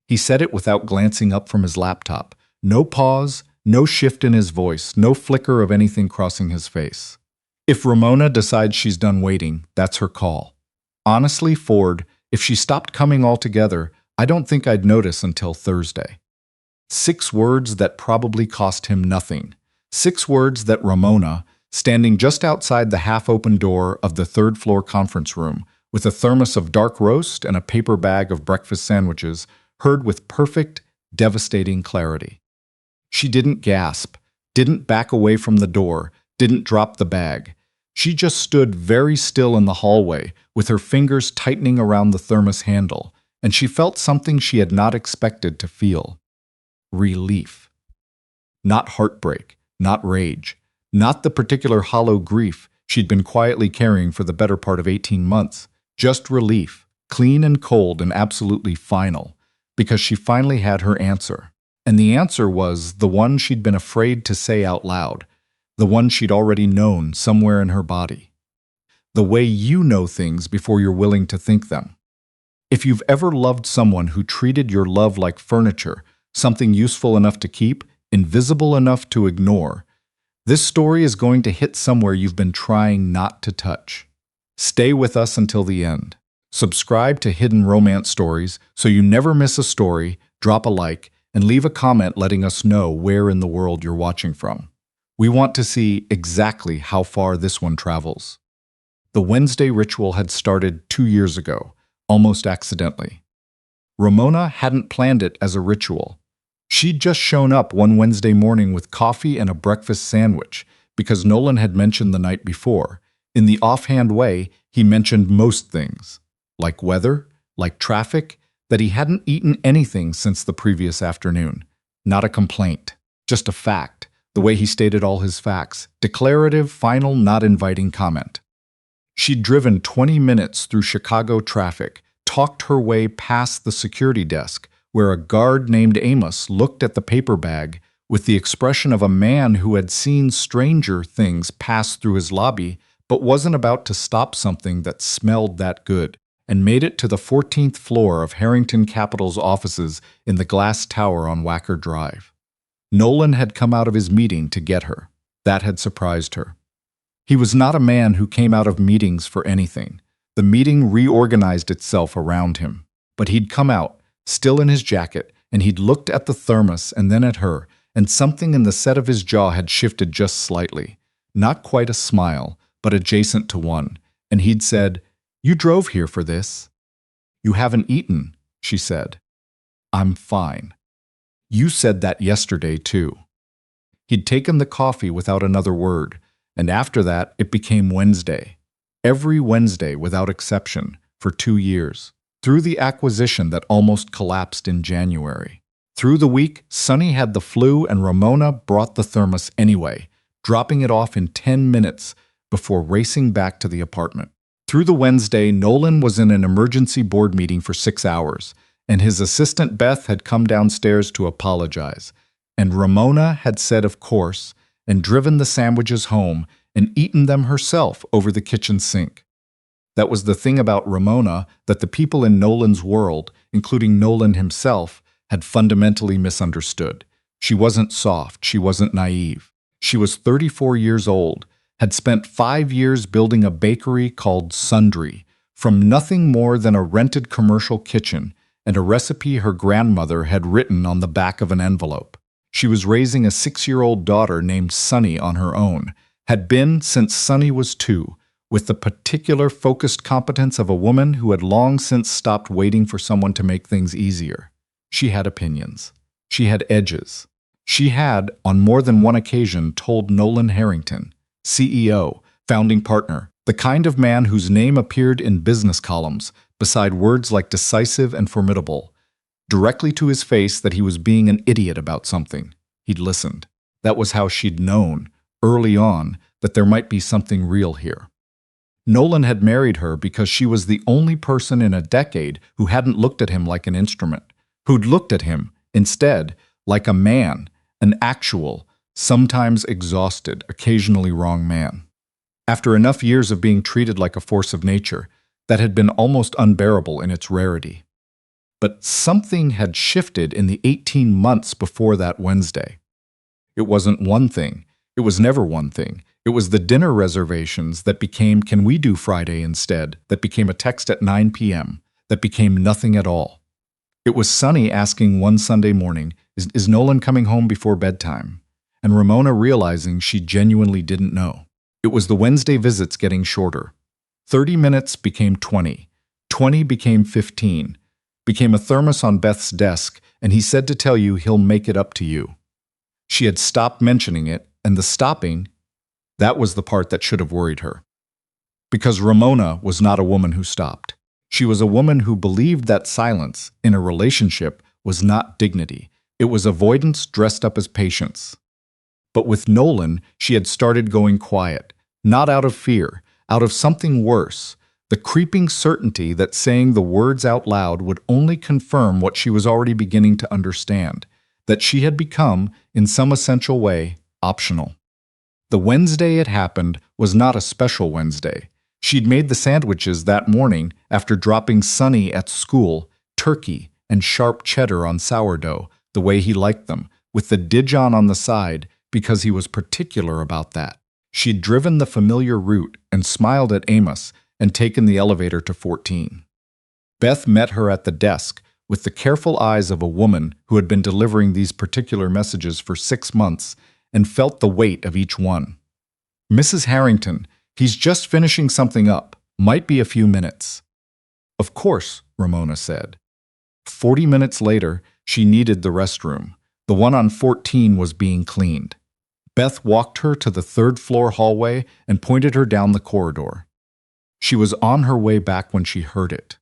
He said it without glancing up from his laptop. No pause, no shift in his voice, no flicker of anything crossing his face. If Ramona decides she's done waiting, that's her call. Honestly, Ford, if she stopped coming altogether, I don't think I'd notice until Thursday. 6 words that probably cost him nothing. 6 words that Ramona, standing just outside the half-open door of the third-floor conference room, with a thermos of dark roast and a paper bag of breakfast sandwiches, heard with perfect, devastating clarity. She didn't gasp, didn't back away from the door, didn't drop the bag. She just stood very still in the hallway, with her fingers tightening around the thermos handle, and she felt something she had not expected to feel. Relief. Not heartbreak, not rage, not the particular hollow grief she'd been quietly carrying for the better part of 18 months, just relief, clean and cold and absolutely final, because she finally had her answer. And the answer was the one she'd been afraid to say out loud, the one she'd already known somewhere in her body. The way you know things before you're willing to think them. If you've ever loved someone who treated your love like furniture, something useful enough to keep, invisible enough to ignore, this story is going to hit somewhere you've been trying not to touch. Stay with us until the end. Subscribe to Hidden Romance Stories so you never miss a story, drop a like, and leave a comment letting us know where in the world you're watching from. We want to see exactly how far this one travels. The Wednesday ritual had started 2 years ago, almost accidentally. Ramona hadn't planned it as a ritual. She'd just shown up one Wednesday morning with coffee and a breakfast sandwich because Nolan had mentioned the night before. In the offhand way, he mentioned most things, like weather, like traffic, that he hadn't eaten anything since the previous afternoon. Not a complaint, just a fact, the way he stated all his facts, declarative, final, not inviting comment. She'd driven 20 minutes through Chicago traffic, talked her way past the security desk, where a guard named Amos looked at the paper bag with the expression of a man who had seen stranger things pass through his lobby but wasn't about to stop something that smelled that good, and made it to the 14th floor of Harrington Capital's offices in the glass tower on Wacker Drive. Nolan had come out of his meeting to get her. That had surprised her. He was not a man who came out of meetings for anything. The meeting reorganized itself around him. But he'd come out, still in his jacket, and he'd looked at the thermos and then at her, and something in the set of his jaw had shifted just slightly. Not quite a smile, but adjacent to one. And he'd said, "You drove here for this." "You haven't eaten," she said. "I'm fine." "You said that yesterday, too." He'd taken the coffee without another word, and after that it became Wednesday. Every Wednesday without exception, for 2 years. Through the acquisition that almost collapsed in January. Through the week, Sonny had the flu and Ramona brought the thermos anyway, dropping it off in 10 minutes before racing back to the apartment. Through the Wednesday, Nolan was in an emergency board meeting for 6 hours, and his assistant Beth had come downstairs to apologize. And Ramona had said of course, and driven the sandwiches home and eaten them herself over the kitchen sink. That was the thing about Ramona that the people in Nolan's world, including Nolan himself, had fundamentally misunderstood. She wasn't soft, she wasn't naive. She was 34 years old, had spent 5 years building a bakery called Sundry, from nothing more than a rented commercial kitchen and a recipe her grandmother had written on the back of an envelope. She was raising a 6-year-old daughter named Sunny on her own, had been since Sunny was 2, with the particular focused competence of a woman who had long since stopped waiting for someone to make things easier. She had opinions. She had edges. She had, on more than one occasion, told Nolan Harrington, CEO, founding partner, the kind of man whose name appeared in business columns, beside words like decisive and formidable, directly to his face that he was being an idiot about something. He'd listened. That was how she'd known, early on, that there might be something real here. Nolan had married her because she was the only person in a decade who hadn't looked at him like an instrument, who'd looked at him, instead, like a man, an actual, sometimes exhausted, occasionally wrong man. After enough years of being treated like a force of nature, that had been almost unbearable in its rarity. But something had shifted in the 18 months before that Wednesday. It wasn't one thing. It was never one thing. It was the dinner reservations that became, "Can we do Friday instead?" That became a text at 9 p.m., that became nothing at all. It was Sunny asking one Sunday morning, is Nolan coming home before bedtime? And Ramona realizing she genuinely didn't know. It was the Wednesday visits getting shorter. 30 minutes became 20. 20 became 15. Became a thermos on Beth's desk, and he said to tell you he'll make it up to you. She had stopped mentioning it, and the stopping, that was the part that should have worried her. Because Ramona was not a woman who stopped. She was a woman who believed that silence in a relationship was not dignity. It was avoidance dressed up as patience. But with Nolan, she had started going quiet, not out of fear, out of something worse, the creeping certainty that saying the words out loud would only confirm what she was already beginning to understand, that she had become, in some essential way, optional. The Wednesday it happened was not a special Wednesday. She'd made the sandwiches that morning after dropping Sunny at school, turkey and sharp cheddar on sourdough, the way he liked them, with the Dijon on the side, because he was particular about that. She'd driven the familiar route and smiled at Amos and taken the elevator to 14. Beth met her at the desk with the careful eyes of a woman who had been delivering these particular messages for 6 months and felt the weight of each one. "Mrs. Harrington, he's just finishing something up. Might be a few minutes." "Of course," Ramona said. 40 minutes later, she needed the restroom. The one on 14 was being cleaned. Beth walked her to the third-floor hallway and pointed her down the corridor. She was on her way back when she heard it.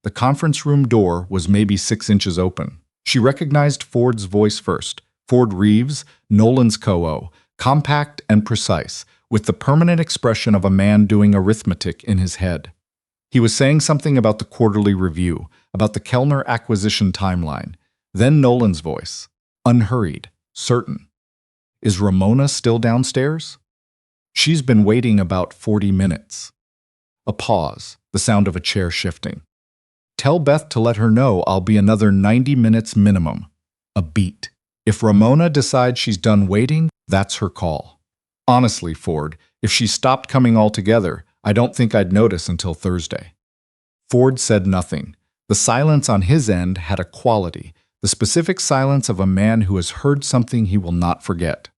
The conference room door was maybe 6 inches open. She recognized Ford's voice first. Ford Reeves, Nolan's co-o, compact and precise, with the permanent expression of a man doing arithmetic in his head. He was saying something about the quarterly review, about the Kellner acquisition timeline. Then Nolan's voice, unhurried, certain. "Is Ramona still downstairs?" "She's been waiting about 40 minutes. A pause, the sound of a chair shifting. "Tell Beth to let her know I'll be another 90 minutes minimum." A beat. "If Ramona decides she's done waiting, that's her call. Honestly, Ford, if she stopped coming altogether, I don't think I'd notice until Thursday." Ford said nothing. The silence on his end had a quality, the specific silence of a man who has heard something he will not forget.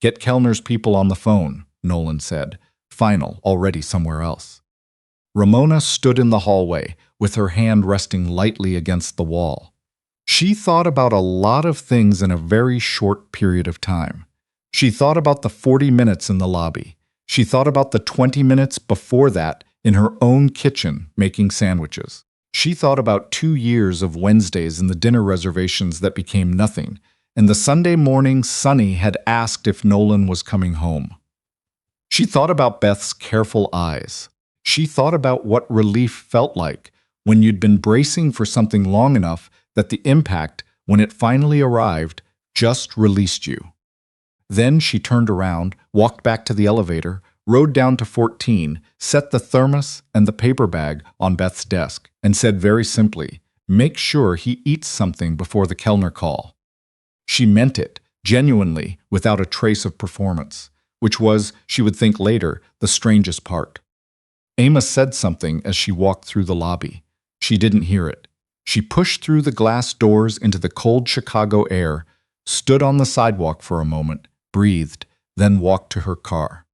"Get Kellner's people on the phone," Nolan said, final, already somewhere else. Ramona stood in the hallway, with her hand resting lightly against the wall. She thought about a lot of things in a very short period of time. She thought about the 40 minutes in the lobby. She thought about the 20 minutes before that in her own kitchen making sandwiches. She thought about 2 years of Wednesdays in the dinner reservations that became nothing, and the Sunday morning Sunny had asked if Nolan was coming home. She thought about Beth's careful eyes. She thought about what relief felt like when you'd been bracing for something long enough that the impact, when it finally arrived, just released you. Then she turned around, walked back to the elevator, rode down to 14, set the thermos and the paper bag on Beth's desk, and said very simply, "Make sure he eats something before the Kellner call." She meant it, genuinely, without a trace of performance, which was, she would think later, the strangest part. Amos said something as she walked through the lobby. She didn't hear it. She pushed through the glass doors into the cold Chicago air, stood on the sidewalk for a moment, breathed, then walked to her car.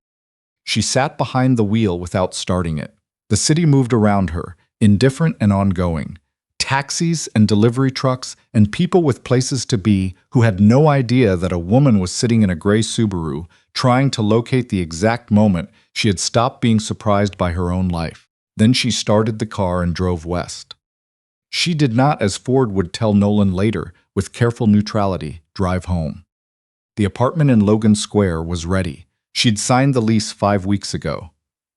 She sat behind the wheel without starting it. The city moved around her, indifferent and ongoing. Taxis and delivery trucks and people with places to be who had no idea that a woman was sitting in a gray Subaru trying to locate the exact moment she had stopped being surprised by her own life. Then she started the car and drove west. She did not, as Ford would tell Nolan later, with careful neutrality, drive home. The apartment in Logan Square was ready. She'd signed the lease 5 weeks ago.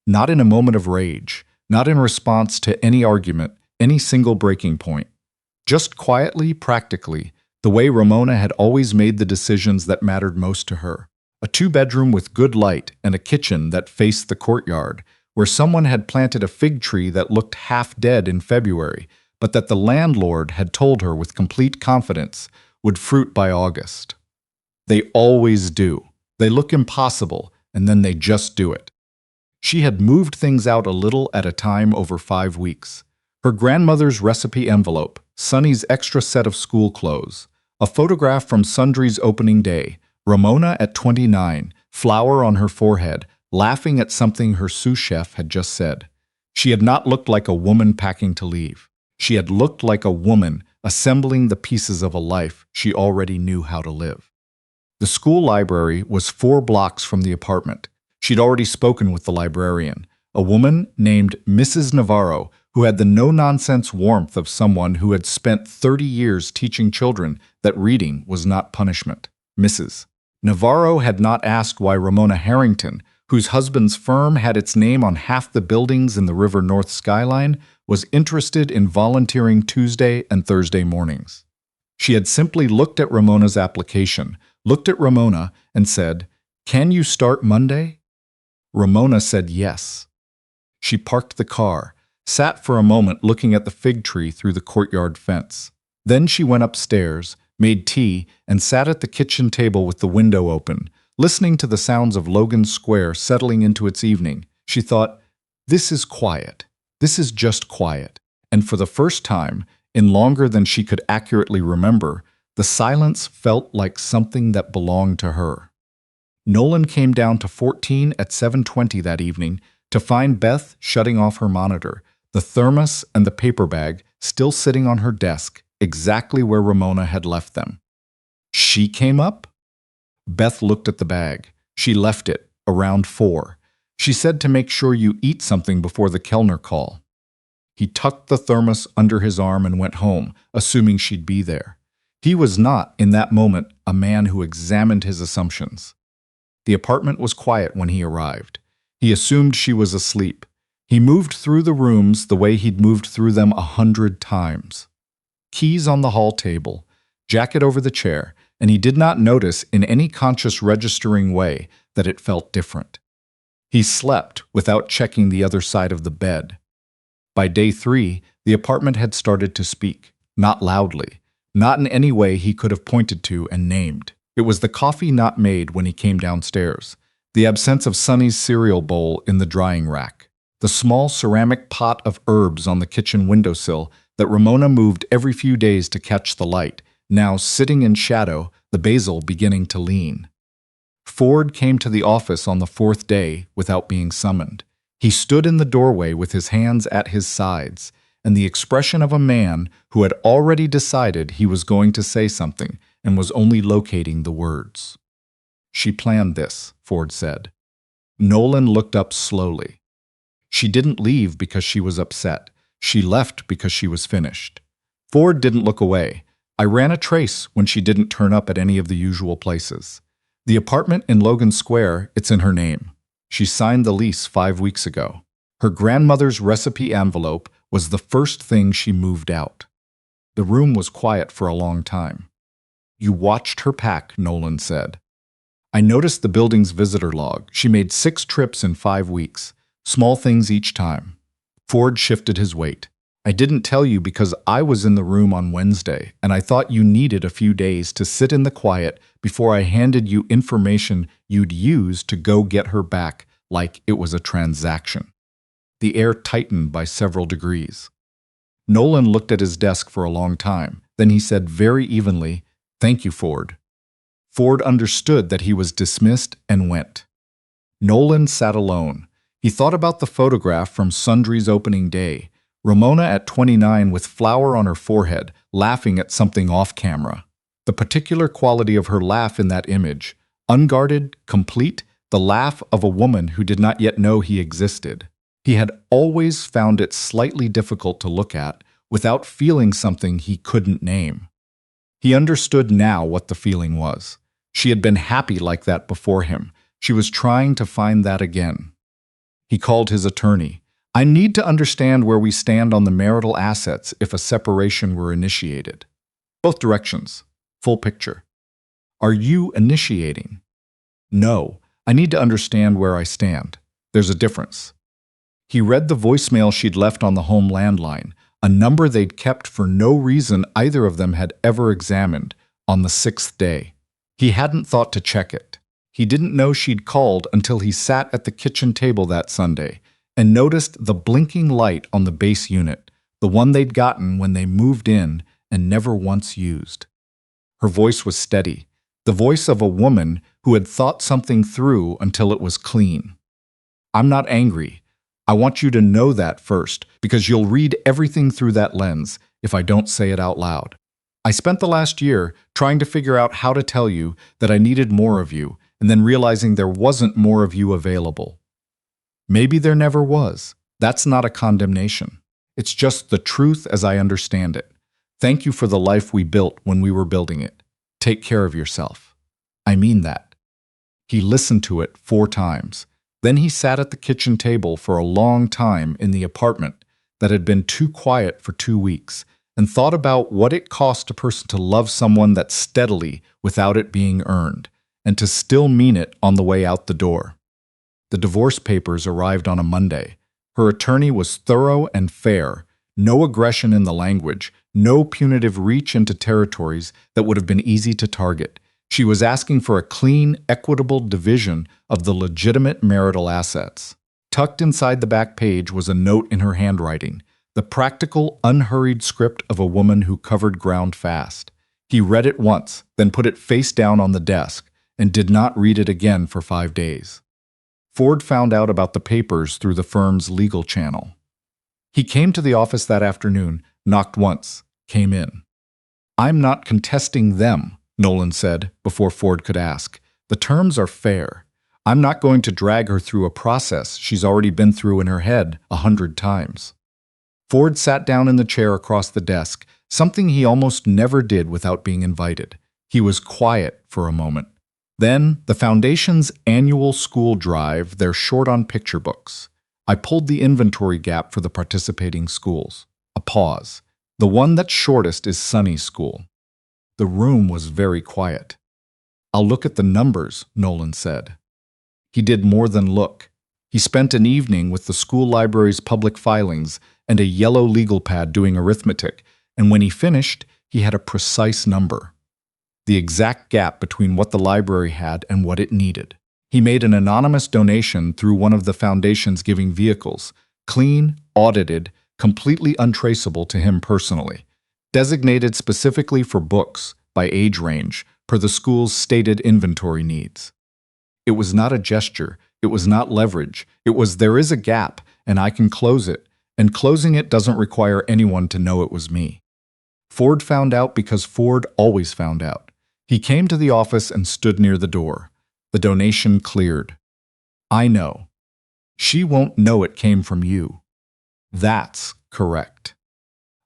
Not in a moment of rage, not in response to any argument, any single breaking point. Just quietly, practically, the way Ramona had always made the decisions that mattered most to her. A 2-bedroom with good light and a kitchen that faced the courtyard, where someone had planted a fig tree that looked half dead in February, but that the landlord had told her with complete confidence would fruit by August. They always do. They look impossible, and then they just do it. She had moved things out a little at a time over 5 weeks. Her grandmother's recipe envelope, Sonny's extra set of school clothes, a photograph from Sundry's opening day, Ramona at 29, flour on her forehead, laughing at something her sous chef had just said. She had not looked like a woman packing to leave. She had looked like a woman assembling the pieces of a life she already knew how to live. The school library was 4 blocks from the apartment. She'd already spoken with the librarian, a woman named Mrs. Navarro, who had the no-nonsense warmth of someone who had spent 30 years teaching children that reading was not punishment. Mrs. Navarro had not asked why Ramona Harrington, whose husband's firm had its name on half the buildings in the River North skyline, was interested in volunteering Tuesday and Thursday mornings. She had simply looked at Ramona's application, looked at Ramona, and said, "Can you start Monday?" Ramona said yes. She parked the car, sat for a moment looking at the fig tree through the courtyard fence. Then she went upstairs, made tea, and sat at the kitchen table with the window open, listening to the sounds of Logan Square settling into its evening. She thought, "This is quiet. This is just quiet." And for the first time, in longer than she could accurately remember, the silence felt like something that belonged to her. Nolan came down to 14 at 7:20 that evening to find Beth shutting off her monitor, the thermos and the paper bag still sitting on her desk, exactly where Ramona had left them. She came up? Beth looked at the bag. She left it, around 4. She said to make sure you eat something before the Kellner call. He tucked the thermos under his arm and went home, assuming she'd be there. He was not, in that moment, a man who examined his assumptions. The apartment was quiet when he arrived. He assumed she was asleep. He moved through the rooms the way he'd moved through them 100 times. Keys on the hall table, jacket over the chair, and he did not notice in any conscious registering way that it felt different. He slept without checking the other side of the bed. By day 3, the apartment had started to speak, not loudly, not in any way he could have pointed to and named. It was the coffee not made when he came downstairs, the absence of Sonny's cereal bowl in the drying rack, the small ceramic pot of herbs on the kitchen windowsill that Ramona moved every few days to catch the light, now sitting in shadow, the basil beginning to lean. Ford came to the office on the 4th day without being summoned. He stood in the doorway with his hands at his sides, and the expression of a man who had already decided he was going to say something and was only locating the words. "She planned this," Ford said. Nolan looked up slowly. She didn't leave because she was upset. She left because she was finished. Ford didn't look away. "I ran a trace when she didn't turn up at any of the usual places. The apartment in Logan Square, it's in her name. She signed the lease 5 weeks ago. Her grandmother's recipe envelope was the first thing she moved out." The room was quiet for a long time. "You watched her pack," Nolan said. "I noticed the building's visitor log. She made 6 trips in 5 weeks, small things each time." Ford shifted his weight. "I didn't tell you because I was in the room on Wednesday, and I thought you needed a few days to sit in the quiet before I handed you information you'd use to go get her back like it was a transaction." The air tightened by several degrees. Nolan looked at his desk for a long time. Then he said very evenly, "Thank you, Ford." Ford understood that he was dismissed and went. Nolan sat alone. He thought about the photograph from Sundry's opening day, Ramona at 29 with flour on her forehead, laughing at something off camera. The particular quality of her laugh in that image, unguarded, complete, the laugh of a woman who did not yet know he existed. He had always found it slightly difficult to look at without feeling something he couldn't name. He understood now what the feeling was. She had been happy like that before him. She was trying to find that again. He called his attorney. "I need to understand where we stand on the marital assets if a separation were initiated." Both directions. Full picture. "Are you initiating?" "No. I need to understand where I stand. There's a difference." He read the voicemail she'd left on the home landline, a number they'd kept for no reason either of them had ever examined, on the 6th day. He hadn't thought to check it. He didn't know she'd called until he sat at the kitchen table that Sunday and noticed the blinking light on the base unit, the one they'd gotten when they moved in and never once used. Her voice was steady, the voice of a woman who had thought something through until it was clean. "I'm not angry. I want you to know that first, because you'll read everything through that lens if I don't say it out loud. I spent the last year trying to figure out how to tell you that I needed more of you, and then realizing there wasn't more of you available. Maybe there never was. That's not a condemnation. It's just the truth as I understand it. Thank you for the life we built when we were building it. Take care of yourself. I mean that." He listened to it 4 times. Then he sat at the kitchen table for a long time in the apartment that had been too quiet for 2 weeks and thought about what it cost a person to love someone that steadily without it being earned, and to still mean it on the way out the door. The divorce papers arrived on a Monday. Her attorney was thorough and fair, no aggression in the language, no punitive reach into territories that would have been easy to target. She was asking for a clean, equitable division of the legitimate marital assets. Tucked inside the back page was a note in her handwriting, the practical, unhurried script of a woman who covered ground fast. He read it once, then put it face down on the desk, and did not read it again for 5 days. Ford found out about the papers through the firm's legal channel. He came to the office that afternoon, knocked once, came in. "I'm not contesting them," Nolan said, before Ford could ask. "The terms are fair. I'm not going to drag her through a process she's already been through in her head 100 times. Ford sat down in the chair across the desk, something he almost never did without being invited. He was quiet for a moment. Then, the Foundation's annual school drive, they're short on picture books. I pulled the inventory gap for the participating schools. A pause. The one that's shortest is Sunny's school. The room was very quiet. "I'll look at the numbers," Nolan said. He did more than look. He spent an evening with the school library's public filings and a yellow legal pad doing arithmetic, and when he finished, he had a precise number. The exact gap between what the library had and what it needed. He made an anonymous donation through one of the Foundation's giving vehicles, clean, audited, completely untraceable to him personally, designated specifically for books, by age range, per the school's stated inventory needs. It was not a gesture, it was not leverage, it was there is a gap, and I can close it, and closing it doesn't require anyone to know it was me. Ford found out because Ford always found out. He came to the office and stood near the door. The donation cleared. "I know. She won't know it came from you." "That's correct."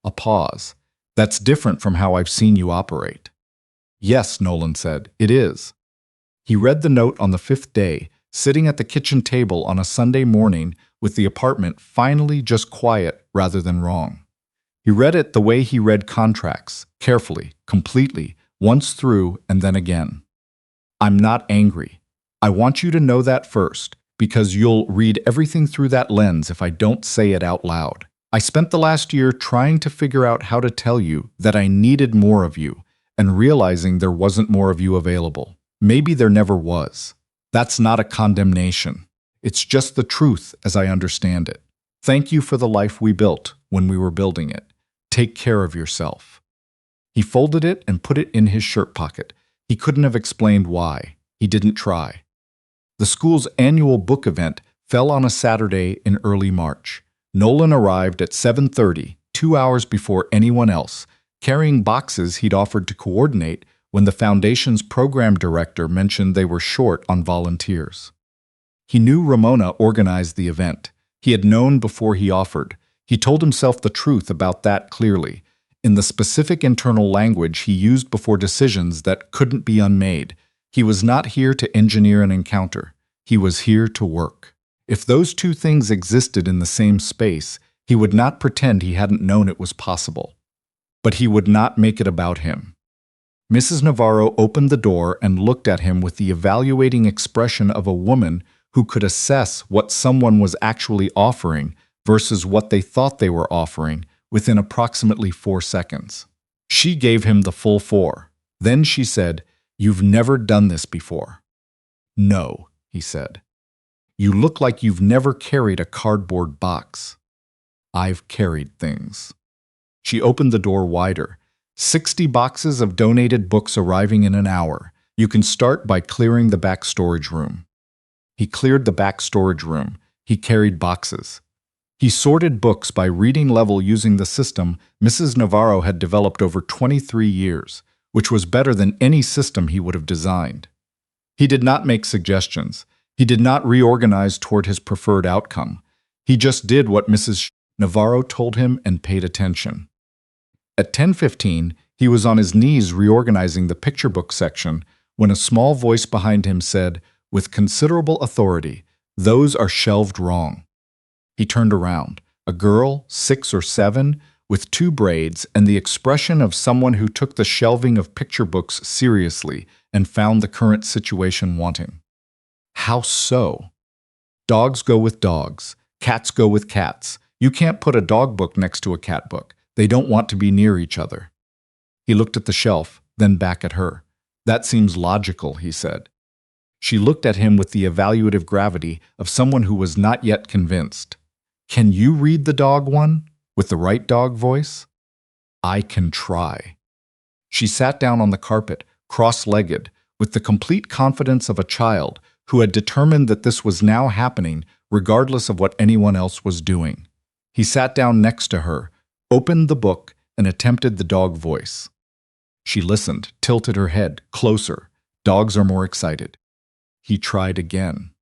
A pause. "That's different from how I've seen you operate." "Yes," Nolan said, "it is." He read the note on the 5th day, sitting at the kitchen table on a Sunday morning with the apartment finally just quiet rather than wrong. He read it the way he read contracts, carefully, completely, once through and then again. "I'm not angry. I want you to know that first, because you'll read everything through that lens if I don't say it out loud. I spent the last year trying to figure out how to tell you that I needed more of you, and realizing there wasn't more of you available. Maybe there never was. That's not a condemnation. It's just the truth as I understand it. Thank you for the life we built when we were building it. Take care of yourself." He folded it and put it in his shirt pocket. He couldn't have explained why. He didn't try. The school's annual book event fell on a Saturday in early March. Nolan arrived at 7:30, 2 hours before anyone else, carrying boxes he'd offered to coordinate when the Foundation's program director mentioned they were short on volunteers. He knew Ramona organized the event. He had known before he offered. He told himself the truth about that clearly, in the specific internal language he used before decisions that couldn't be unmade. He was not here to engineer an encounter. He was here to work. If those two things existed in the same space, he would not pretend he hadn't known it was possible. But he would not make it about him. Mrs. Navarro opened the door and looked at him with the evaluating expression of a woman who could assess what someone was actually offering versus what they thought they were offering within approximately 4 seconds. She gave him the full 4. Then she said, "You've never done this before." "No," he said. "You look like you've never carried a cardboard box." "I've carried things." She opened the door wider. 60 boxes of donated books arriving in an hour. You can start by clearing the back storage room. He cleared the back storage room. He carried boxes. He sorted books by reading level using the system Mrs. Navarro had developed over 23 years, which was better than any system he would have designed. He did not make suggestions. He did not reorganize toward his preferred outcome. He just did what Mrs. Navarro told him and paid attention. At 10:15, he was on his knees reorganizing the picture book section when a small voice behind him said, with considerable authority, "Those are shelved wrong." He turned around. A girl, 6 or 7, with 2 braids and the expression of someone who took the shelving of picture books seriously and found the current situation wanting. "How so?" "Dogs go with dogs. Cats go with cats. You can't put a dog book next to a cat book. They don't want to be near each other." He looked at the shelf, then back at her. "That seems logical," he said. She looked at him with the evaluative gravity of someone who was not yet convinced. "Can you read the dog one? With the right dog voice?" "I can try." She sat down on the carpet, cross-legged, with the complete confidence of a child who had determined that this was now happening regardless of what anyone else was doing. He sat down next to her, opened the book, and attempted the dog voice. She listened, tilted her head, closer. Dogs are more excited. He tried again.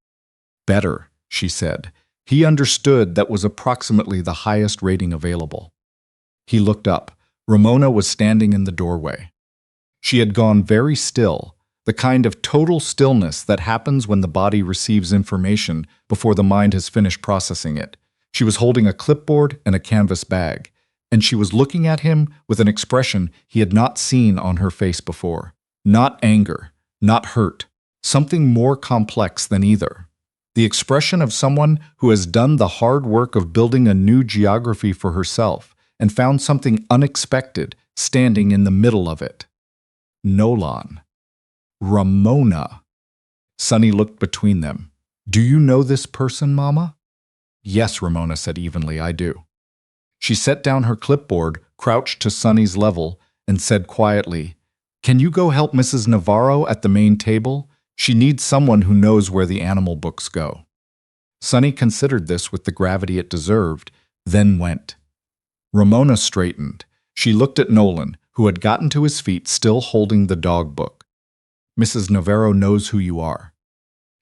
"Better," she said. He understood that was approximately the highest rating available. He looked up. Ramona was standing in the doorway. She had gone very still, the kind of total stillness that happens when the body receives information before the mind has finished processing it. She was holding a clipboard and a canvas bag, and she was looking at him with an expression he had not seen on her face before. Not anger, not hurt, something more complex than either. The expression of someone who has done the hard work of building a new geography for herself and found something unexpected standing in the middle of it. Nolan. Ramona. Sonny looked between them. "Do you know this person, Mama?" "Yes," Ramona said evenly, "I do." She set down her clipboard, crouched to Sonny's level, and said quietly, "Can you go help Mrs. Navarro at the main table? She needs someone who knows where the animal books go." Sonny considered this with the gravity it deserved, then went. Ramona straightened. She looked at Nolan, who had gotten to his feet still holding the dog book. "Mrs. Navarro knows who you are."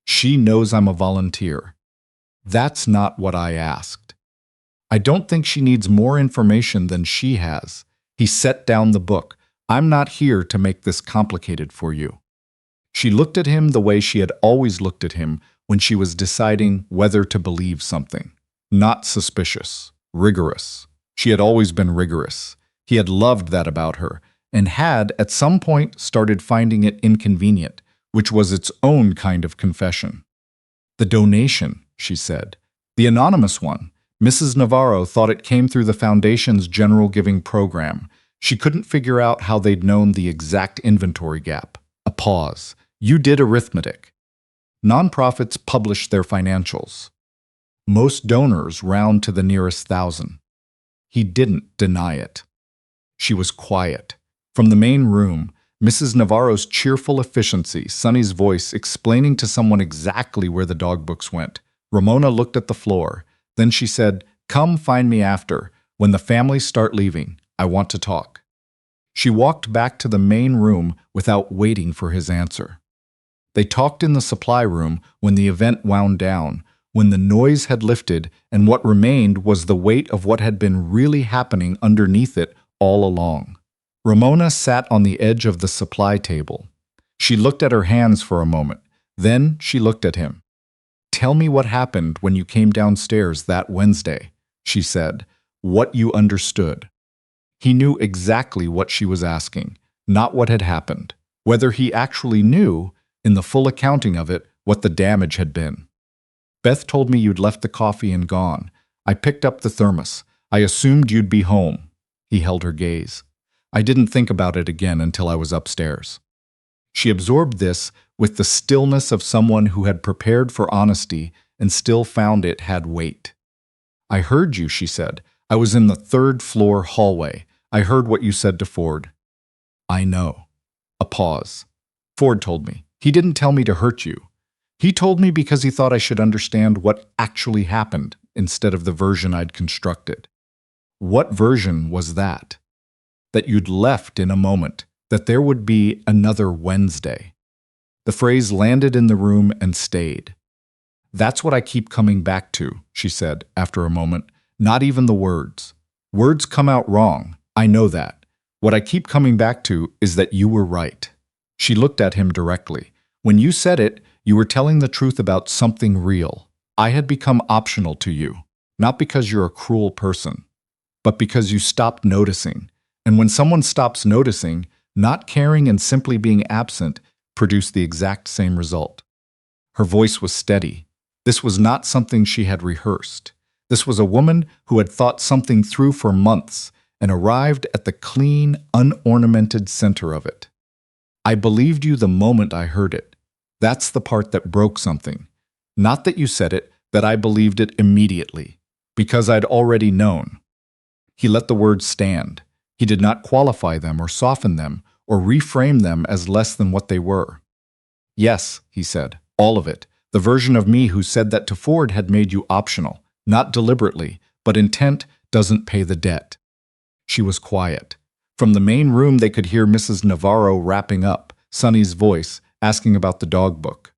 "She knows I'm a volunteer." "That's not what I asked." "I don't think she needs more information than she has." He set down the book. "I'm not here to make this complicated for you." She looked at him the way she had always looked at him when she was deciding whether to believe something. Not suspicious, rigorous. She had always been rigorous. He had loved that about her, and had, at some point, started finding it inconvenient, which was its own kind of confession. "The donation," she said. "The anonymous one. Mrs. Navarro thought it came through the Foundation's general giving program. She couldn't figure out how they'd known the exact inventory gap." A pause. "You did arithmetic. Nonprofits publish their financials. Most donors round to the nearest 1,000. He didn't deny it." She was quiet. From the main room, Mrs. Navarro's cheerful efficiency, Sonny's voice explaining to someone exactly where the dog books went. Ramona looked at the floor. Then she said, "Come find me after. When the families start leaving, I want to talk." She walked back to the main room without waiting for his answer. They talked in the supply room when the event wound down, when the noise had lifted and what remained was the weight of what had been really happening underneath it all along. Ramona sat on the edge of the supply table. She looked at her hands for a moment. Then she looked at him. "Tell me what happened when you came downstairs that Wednesday," she said. "What you understood." He knew exactly what she was asking, not what had happened. Whether he actually knew, in the full accounting of it, what the damage had been. "Beth told me you'd left the coffee and gone. I picked up the thermos. I assumed you'd be home. He held her gaze. I didn't think about it again until I was upstairs. She absorbed this with the stillness of someone who had prepared for honesty and still found it had weight. I heard you, she said. I was in the third-floor hallway. I heard what you said to Ford. I know. A pause. Ford told me. He didn't tell me to hurt you. He told me because he thought I should understand what actually happened instead of the version I'd constructed. What version was that? That you'd left in a moment, that there would be another Wednesday. The phrase landed in the room and stayed. That's what I keep coming back to, she said after a moment. Not even the words. Words come out wrong. I know that. What I keep coming back to is that you were right. She looked at him directly. When you said it, you were telling the truth about something real. I had become optional to you, not because you're a cruel person, but because you stopped noticing. And when someone stops noticing, not caring and simply being absent produce the exact same result. Her voice was steady. This was not something she had rehearsed. This was a woman who had thought something through for months and arrived at the clean, unornamented center of it. I believed you the moment I heard it. That's the part that broke something. Not that you said it, that I believed it immediately, because I'd already known. He let the words stand. He did not qualify them or soften them or reframe them as less than what they were. Yes, he said, all of it. The version of me who said that to Ford had made you optional, not deliberately, but intent doesn't pay the debt. She was quiet. From the main room they could hear Mrs. Navarro wrapping up, Sonny's voice, asking about the dog book.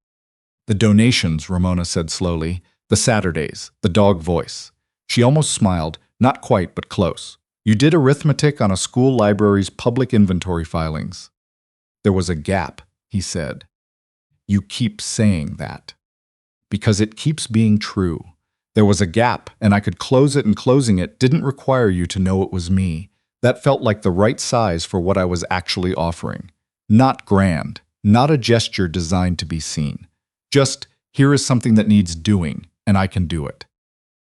The donations, Ramona said slowly, the Saturdays, the dog voice. She almost smiled, not quite, but close. You did arithmetic on a school library's public inventory filings. There was a gap, he said. You keep saying that. Because it keeps being true. There was a gap, and I could close it, and closing it didn't require you to know it was me. That felt like the right size for what I was actually offering. Not grand, not a gesture designed to be seen. Just, here is something that needs doing, and I can do it.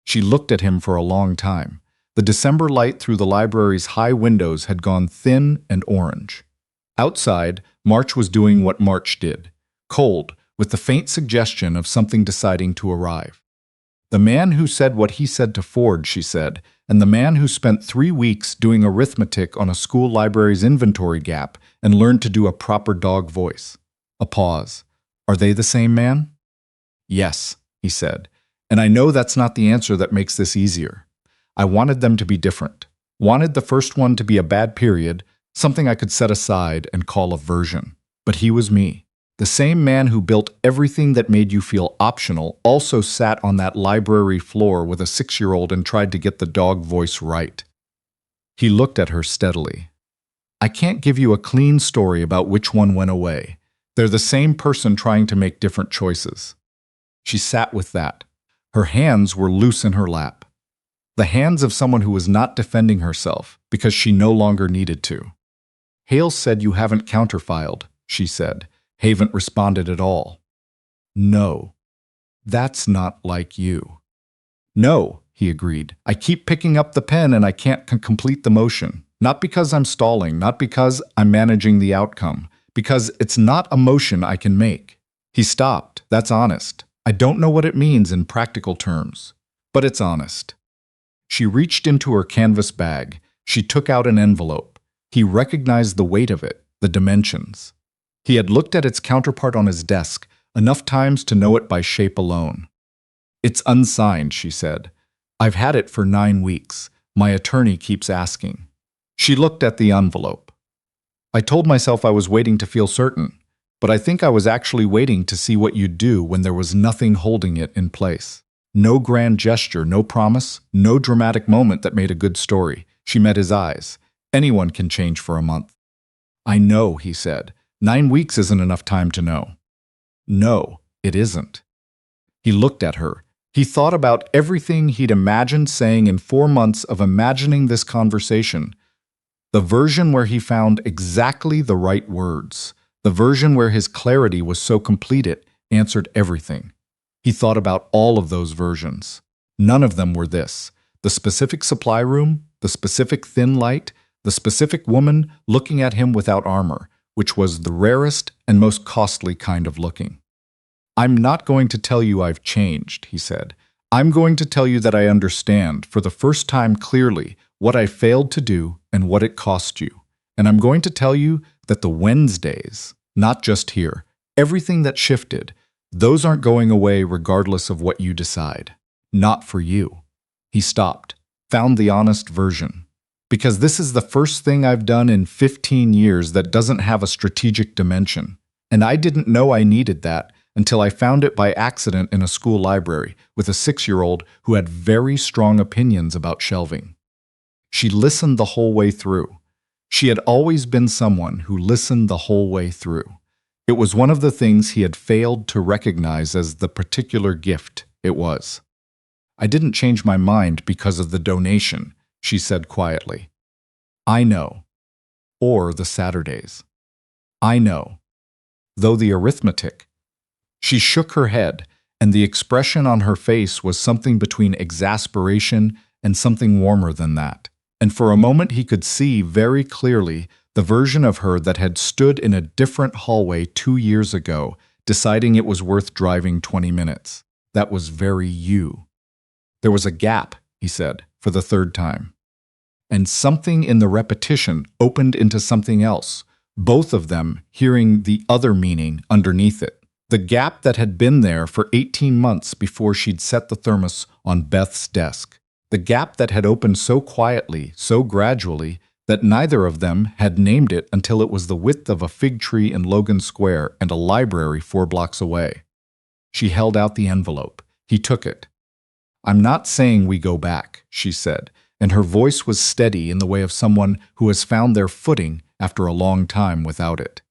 She looked at him for a long time. The December light through the library's high windows had gone thin and orange. Outside, March was doing what March did. Cold, with the faint suggestion of something deciding to arrive. The man who said what he said to Ford, she said, and the man who spent 3 weeks doing arithmetic on a school library's inventory gap and learned to do a proper dog voice. A pause. Are they the same man? Yes, he said, and I know that's not the answer that makes this easier. I wanted them to be different. Wanted the first one to be a bad period, something I could set aside and call a version. But he was me. The same man who built everything that made you feel optional also sat on that library floor with a 6-year-old and tried to get the dog voice right. He looked at her steadily. I can't give you a clean story about which one went away. They're the same person trying to make different choices. She sat with that. Her hands were loose in her lap. The hands of someone who was not defending herself because she no longer needed to. Hale said you haven't counterfiled, she said. Haven't responded at all. No. That's not like you. No, he agreed. I keep picking up the pen and I can't complete the motion. Not because I'm stalling, not because I'm managing the outcome, because it's not a motion I can make. He stopped. That's honest. I don't know what it means in practical terms, but it's honest. She reached into her canvas bag. She took out an envelope. He recognized the weight of it, the dimensions. He had looked at its counterpart on his desk enough times to know it by shape alone. It's unsigned, she said. I've had it for 9 weeks. My attorney keeps asking. She looked at the envelope. I told myself I was waiting to feel certain, but I think I was actually waiting to see what you'd do when there was nothing holding it in place. No grand gesture, no promise, no dramatic moment that made a good story. She met his eyes. Anyone can change for a month. I know, he said. 9 weeks isn't enough time to know. No, it isn't. He looked at her. He thought about everything he'd imagined saying in 4 months of imagining this conversation. The version where he found exactly the right words. The version where his clarity was so complete it answered everything. He thought about all of those versions. None of them were this. The specific supply room, the specific thin light, the specific woman looking at him without armor, which was the rarest and most costly kind of looking. "I'm not going to tell you I've changed," he said. "I'm going to tell you that I understand, for the first time clearly, what I failed to do and what it cost you. And I'm going to tell you that the Wednesdays, not just here, everything that shifted, those aren't going away regardless of what you decide. Not for you." He stopped, found the honest version. "Because this is the first thing I've done in 15 years that doesn't have a strategic dimension. And I didn't know I needed that until I found it by accident in a school library with a 6-year-old who had very strong opinions about shelving." She listened the whole way through. She had always been someone who listened the whole way through. It was one of the things he had failed to recognize as the particular gift it was. "I didn't change my mind because of the donation," she said quietly. "I know." Or the Saturdays. "I know." Though the arithmetic. She shook her head, and the expression on her face was something between exasperation and something warmer than that. And for a moment he could see very clearly the version of her that had stood in a different hallway 2 years ago, deciding it was worth driving 20 minutes. That was very you. "There was a gap," he said, for the third time. And something in the repetition opened into something else, both of them hearing the other meaning underneath it. The gap that had been there for 18 months before she'd set the thermos on Beth's desk. The gap that had opened so quietly, so gradually, that neither of them had named it until it was the width of a fig tree in Logan Square and a library 4 blocks away. She held out the envelope. He took it. "I'm not saying we go back," she said, and her voice was steady in the way of someone who has found their footing after a long time without it.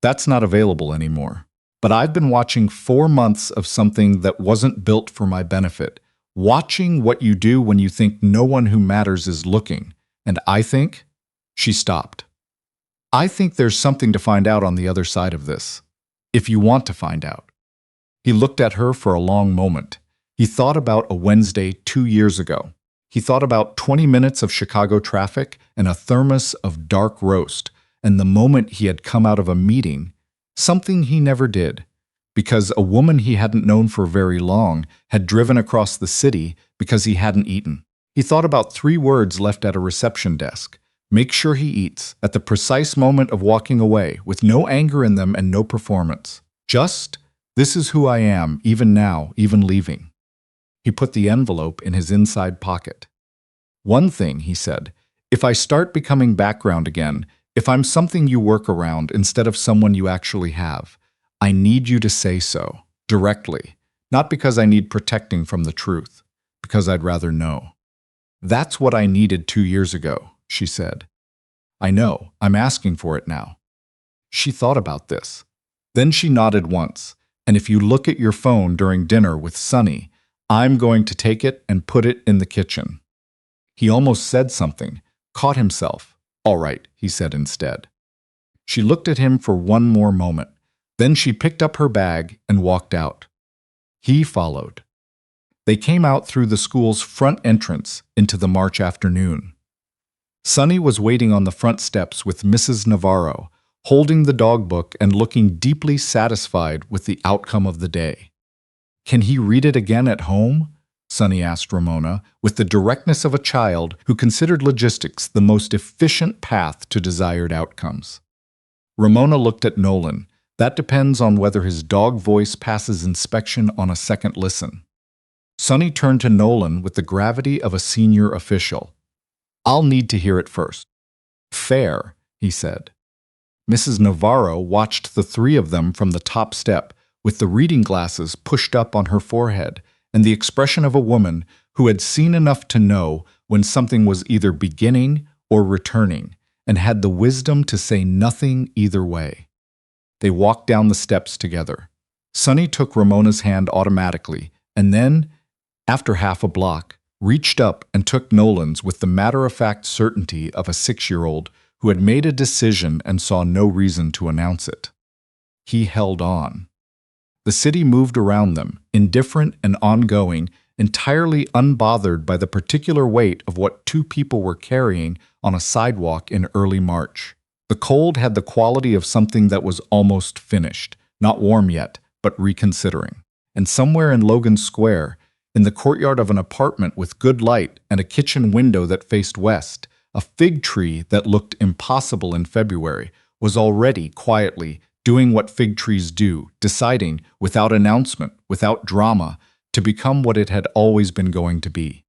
"That's not available anymore. But I've been watching 4 months of something that wasn't built for my benefit, watching what you do when you think no one who matters is looking. And I think—" She stopped. "I think there's something to find out on the other side of this. If you want to find out." He looked at her for a long moment. He thought about a Wednesday 2 years ago. He thought about 20 minutes of Chicago traffic and a thermos of dark roast, and the moment he had come out of a meeting, something he never did, because a woman he hadn't known for very long had driven across the city because he hadn't eaten. He thought about 3 words left at a reception desk. Make sure he eats, at the precise moment of walking away, with no anger in them and no performance. Just, this is who I am, even now, even leaving. He put the envelope in his inside pocket. "One thing," he said, "if I start becoming background again, if I'm something you work around instead of someone you actually have, I need you to say so, directly, not because I need protecting from the truth, because I'd rather know." "That's what I needed 2 years ago," she said. "I know, I'm asking for it now." She thought about this. Then she nodded once, "And if you look at your phone during dinner with Sonny, I'm going to take it and put it in the kitchen." He almost said something, caught himself. "All right," he said instead. She looked at him for one more moment. Then she picked up her bag and walked out. He followed. They came out through the school's front entrance into the March afternoon. Sonny was waiting on the front steps with Mrs. Navarro, holding the dog book and looking deeply satisfied with the outcome of the day. "Can he read it again at home?" Sonny asked Ramona, with the directness of a child who considered logistics the most efficient path to desired outcomes. Ramona looked at Nolan. "That depends on whether his dog voice passes inspection on a second listen." Sonny turned to Nolan with the gravity of a senior official. "I'll need to hear it first." "Fair," he said. Mrs. Navarro watched the 3 of them from the top step, with the reading glasses pushed up on her forehead, and the expression of a woman who had seen enough to know when something was either beginning or returning, and had the wisdom to say nothing either way. They walked down the steps together. Sonny took Ramona's hand automatically, and then, after half a block, reached up and took Nolan's with the matter-of-fact certainty of a 6-year-old who had made a decision and saw no reason to announce it. He held on. The city moved around them, indifferent and ongoing, entirely unbothered by the particular weight of what two people were carrying on a sidewalk in early March. The cold had the quality of something that was almost finished, not warm yet, but reconsidering. And somewhere in Logan Square, in the courtyard of an apartment with good light and a kitchen window that faced west, a fig tree that looked impossible in February was already quietly doing what fig trees do, deciding, without announcement, without drama, to become what it had always been going to be.